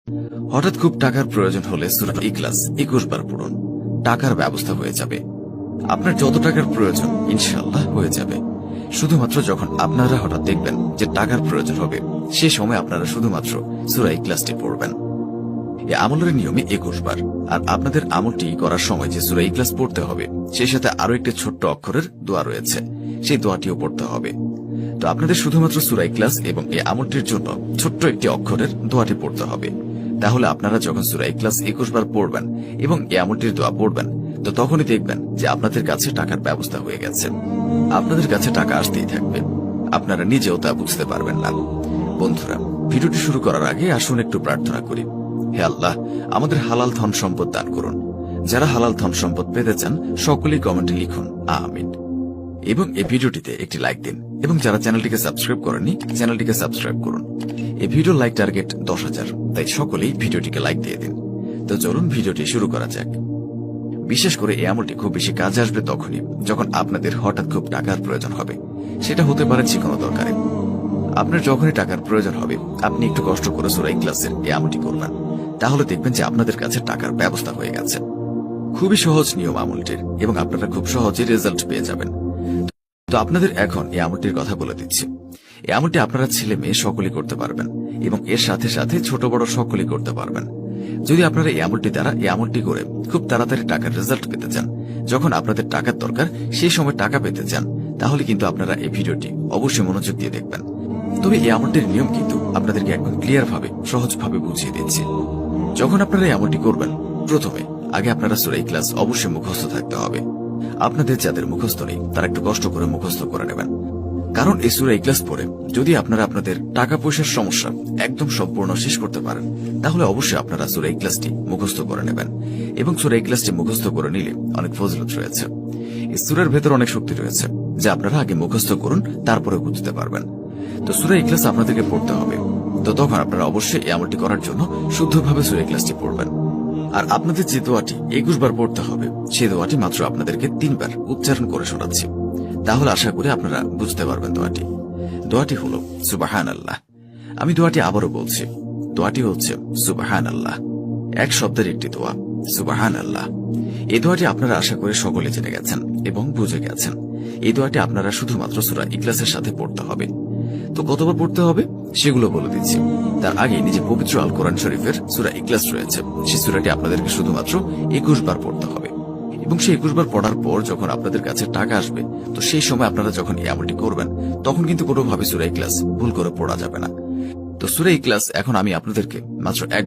হঠাৎ খুব টাকার প্রয়োজন হলে সূরা ইখলাস 21 বার পড়ুন, টাকার ব্যবস্থা হয়ে যাবে। আপনার যত টাকার প্রয়োজন ইনশাআল্লাহ হয়ে যাবে। শুধুমাত্র যখন আপনারা হঠাৎ দেখবেন যে টাকার প্রয়োজন হবে, সে সময় আপনারা শুধুমাত্র সূরা ইখলাসটি পড়বেন। এই আমলের নিয়মে 21 বার। আর আপনাদের আমলটি করার সময় যে সূরা ইখলাস পড়তে হবে, সেই সাথে আরো একটি ছোট্ট অক্ষরের দোয়া রয়েছে, সেই দোয়াটিও পড়তে হবে। তো আপনাদের শুধুমাত্র সূরা ইখলাস এবং এই আমলটির জন্য ছোট্ট একটি অক্ষরের দোয়াটি পড়তে হবে। তাহলে আপনারা যখন সূরা ইখলাস 21 বার পড়বেন এবং এই আমলটির দোয়া পড়বেন, তো তখনই দেখবেন যে আপনাদের কাছে টাকার ব্যবস্থা হয়ে গেছে। আপনাদের কাছে টাকা আসতেই থাকবে, আপনারা নিজেও তা বুঝতে পারবেন না। বন্ধুরা, ভিডিওটি শুরু করার আগে আসুন একটু প্রার্থনা করি। হে আল্লাহ, আমাদের হালাল ধন সম্পদ দান করুন। যারা হালাল ধন সম্পদ পেতে চান সকলেই কমেন্টে লিখুন আমিন, এবং এই ভিডিওটিতে একটি লাইক দিন। এবং যারা চ্যানেলটিকে সাবস্ক্রাইব করেননি, চ্যানেলটিকে সাবস্ক্রাইব করুন। এই ভিডিও লাইক টার্গেট 10,000, তাই সকলেই ভিডিওটিকে লাইক দিয়ে দিন। তো চলুন ভিডিওটি শুরু করা যাক। বিশেষ করে এই আমলটি খুব বেশি কাজে আসবে তখনই যখন আপনাদের হঠাৎ খুব টাকার প্রয়োজন হবে। সেটা হতে পারে যে কোনো দরকারে। আপনার যখনই টাকার প্রয়োজন হবে, আপনি একটু কষ্ট করে সূরা ইখলাসের এই আমলটি করবেন, তাহলে দেখবেন যে আপনাদের কাছে টাকার ব্যবস্থা হয়ে গেছে। খুবই সহজ নিয়ম আমলটির, এবং আপনারা খুব সহজে রেজাল্ট পেয়ে যাবেন। তো আপনাদের এখন এই আমলটির কথা বলে দিচ্ছি। এই আমলটি আপনারা ছেলে মেয়ে সকলেই করতে পারবেন, এবং এর সাথে সাথে ছোট বড় সকলেই করতে পারবেন। যদি আপনারা এই আমলটি করে খুব তাড়াতাড়ি টাকার রেজাল্ট পেতে চান, যখন আপনাদের টাকার দরকার সেই সময় টাকা পেতে চান, তাহলে কিন্তু আপনারা এই ভিডিওটি অবশ্যই মনোযোগ দিয়ে দেখবেন। তবে এই আমলটির নিয়ম কিন্তু আপনাদেরকে একদম ক্লিয়ার ভাবে, সহজভাবে বুঝিয়ে দিচ্ছি। যখন আপনারা এই আমলটি করবেন, প্রথমে আগে আপনারা সূরা ইখলাস অবশ্যই মুখস্থ থাকতে হবে। আপনাদের যাদের মুখস্থ নেই তারা একটু কষ্ট করে মুখস্থ করে নেবেন, কারণ এই সূরা ইখলাস পড়ে যদি আপনারা আপনাদের টাকা পয়সার সমস্যা একদম সম্পূর্ণ শেষ করতে পারেন, তাহলে অবশ্যই আপনারা সূরা ইখলাসটি মুখস্থ করে নেবেন। এবং সূরা ইখলাসটি মুখস্থ করে নিলে অনেক ফজিলত রয়েছে। এই সূরার ভেতর অনেক শক্তি রয়েছে, যা আপনারা আগে মুখস্থ করুন, তারপরে বুঝতে পারবেন। তো সূরা ইখলাস আপনাদেরকে পড়তে হবে। তো তখন আপনারা অবশ্যই এই আমলটি করার জন্য শুদ্ধভাবে সূরা ইখলাসটি পড়বেন। আর আপনাদের যে দোয়াটি 21 বার পড়তে হবে, সেই দোয়াটি মাত্র আপনাদেরকে 3 বার উচ্চারণ করে শোনাচ্ছি। তাহলে আশা করি আপনারা বুঝতে পারবেন দোয়াটি হলো সুবহানাল্লাহ। আমি দোয়াটি আবারও বলছি, দোয়াটি হচ্ছে সুবহানাল্লাহ। এক শব্দের একটি দোয়া, সুবহানাল্লাহ। এই দোয়াটি আপনারা আশা করি সকলে জেনে গেছেন এবং বুঝে গেছেন। এই দোয়াটি আপনারা শুধুমাত্র সূরা ইখলাসের সাথে পড়তে হবে। তো কতবার পড়তে হবে সেগুলো বলে দিচ্ছি। তার আগে নিজে পবিত্র আল কোরআন শরীফের সূরা ইখলাস রয়েছে, সেই সূরাটি আপনাদেরকে শুধুমাত্র 21 বার পড়তে হবে। এবং সেই 21 বার পড়ার পর যখন আপনাদের কাছে টাকা আসবে, তো সেই সময় আপনারা যখন এই আমলটি করবেন, তখন কিন্তু কোনোভাবে সূরা ইখলাস ভুল করে পড়া যাবে না। তো সূরা ইখলাস এখন আমি আপনাদেরকে মাত্র